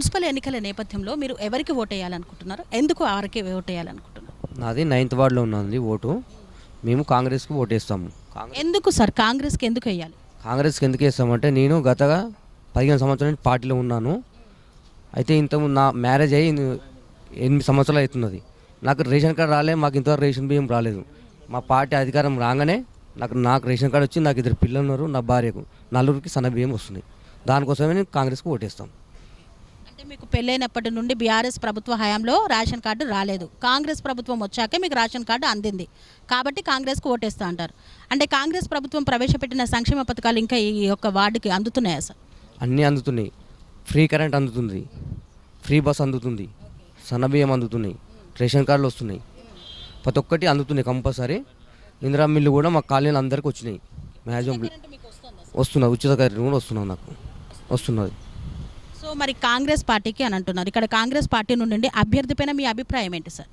Municipal ఎన్నికల నేపథ్యంలో మీరు ఎవరికి ఓటేయాలనుకుంటున్నారు? ఎందుకు వారికి ఓటేయాలనుకుంటున్నారు? నాది 9th వార్డులో ఉన్నది ఓటు. మేము కాంగ్రెస్కి ఓటేస్తాము. ఎందుకు సార్ కాంగ్రెస్కి ఎందుకు వేయాలి? కాంగ్రెస్కి ఎందుకు వేస్తామంటే నేను గత 15 సంవత్సరాల నుంచి పార్టీలో ఉన్నాను. అయితే ఇంతకుముందు నా మ్యారేజ్ అయ్యి 8 సంవత్సరాలు అవుతున్నది. నాకు రేషన్ కార్డు రాలేదు, మాకు ఇంతవరకు రేషన్ బియ్యం రాలేదు. మా పార్టీ అధికారం రాగానే నాకు రేషన్ కార్డు వచ్చి నాకు 2 పిల్లలు ఉన్నారు, నా భార్యకు నలుగురికి సన్న బియ్యం వస్తున్నాయి. దానికోసమే నేను కాంగ్రెస్కి ఓటేస్తాం. అంటే మీకు పెళ్ళైనప్పటి నుండి బీఆర్ఎస్ ప్రభుత్వ హయాంలో రేషన్ కార్డు రాలేదు, కాంగ్రెస్ ప్రభుత్వం వచ్చాకే మీకు రేషన్ కార్డు అందింది కాబట్టి కాంగ్రెస్కి ఓటేస్తా అంటారు. అంటే కాంగ్రెస్ ప్రభుత్వం ప్రవేశపెట్టిన సంక్షేమ పథకాలు ఇంకా ఈ యొక్క వార్డుకి అందుతున్నాయా సార్? అన్నీ అందుతున్నాయి. ఫ్రీ కరెంట్ అందుతుంది, ఫ్రీ బస్ అందుతుంది, సన్నబియ్యం అందుతున్నాయి, రేషన్ కార్డులు వస్తున్నాయి, ప్రతి ఒక్కటి అందుతున్నాయి కంపల్సరీ. ఇందిరా మిల్లు కూడా మా కాలనీలు అందరికీ వచ్చినాయి. మ్యాక్సిమం వస్తున్నది, ఉచిత కరెంట్ కూడా వస్తున్నది, నాకు వస్తున్నది. సో మరి కాంగ్రెస్ పార్టీకి అని అంటున్నారు, ఇక్కడ కాంగ్రెస్ పార్టీ నుండి అభ్యర్థి పైన మీ అభిప్రాయం ఏంటి సార్?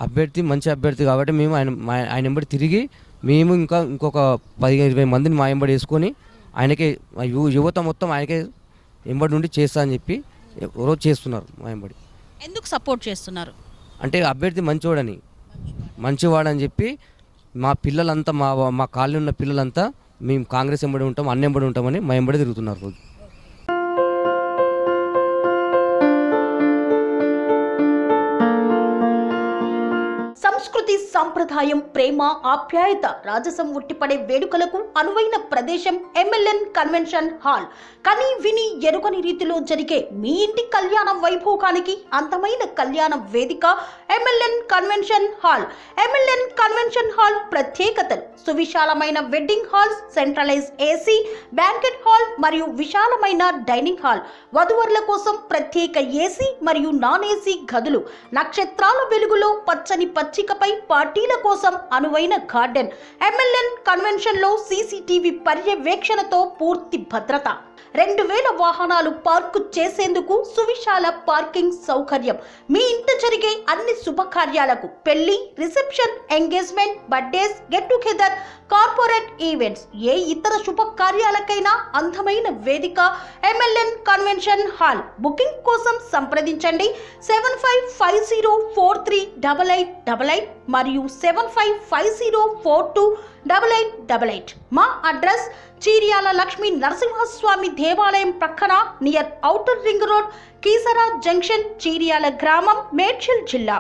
అభ్యర్థి మంచి అభ్యర్థి కాబట్టి మేము ఆయన వెంబడి తిరిగి మేము ఇంకొక 15-20 మందిని మా వెంబడి వేసుకొని ఆయనకే యువత మొత్తం ఆయనకే వెంబడి నుండి చేస్తా అని చెప్పి రోజు చేస్తున్నారు మా వెంబడి. ఎందుకు సపోర్ట్ చేస్తున్నారు అంటే అభ్యర్థి మంచివాడని చెప్పి మా పిల్లలంతా మా కాలనీ ఉన్న పిల్లలంతా మేము కాంగ్రెస్ వెంబడి ఉంటాం, అన్న వెంబడి ఉంటామని మా వెంబడి తిరుగుతున్నారు రోజు. సంస్కృతి, సంప్రదాయం, ప్రేమ, ఆప్యాయత, రాజసం ఉట్టిపడే వేడుకలకు అనువైన ప్రదేశం ఎంఎల్ఎన్ కన్వెన్షన్ హాల్. కని విని ఎరుగని రీతిలో జరిగే మీ ఇంటి కళ్యాణ వైభోగానికి అందమైన కళ్యాణ వేదిక MLN convention hall. MLN convention hall ప్రత్యేకతలు: సువిశాలమైన wedding halls, centralise AC banquet hall మరియు విశాలమైన డైనింగ్ హాల్, వధువరుల కోసం ప్రత్యేక ఏసీ మరియు నాన్ ఏసీ గదులు, నక్షత్రాల వెలుగులో పచ్చని పచ్చికపై పార్టీల కోసం అనువైన గార్డెన్. ఎంఎల్ఎన్ కన్వెన్షన్ లో సీసీటీవీ పర్యవేక్షణతో పూర్తి భద్రత, 2000 వాహనాలు పార్కు చేసేందుకు సువిశాల పార్కింగ్ సౌకర్యం. మీ ఇంట జరిగే అన్ని శుభకార్యాలకు, పెళ్లి, reception, engagement, birthdays, get together, corporate events, ఏ ఇతర శుభకార్యాలకైనా అందమైన వేదిక ఎంఎల్ఎన్ కన్వెన్షన్ హాల్. బుకింగ్ కోసం సంప్రదించండి 7550438888 మరియు 7550428888. మా అడ్రస్ చీర్యాల లక్ష్మీ నరసింహస్వామి దేవాలయం ప్రక్కన, near outer ring road, Keesara junction, Cheeryal గ్రామం, మేడ్చల్ జిల్లా.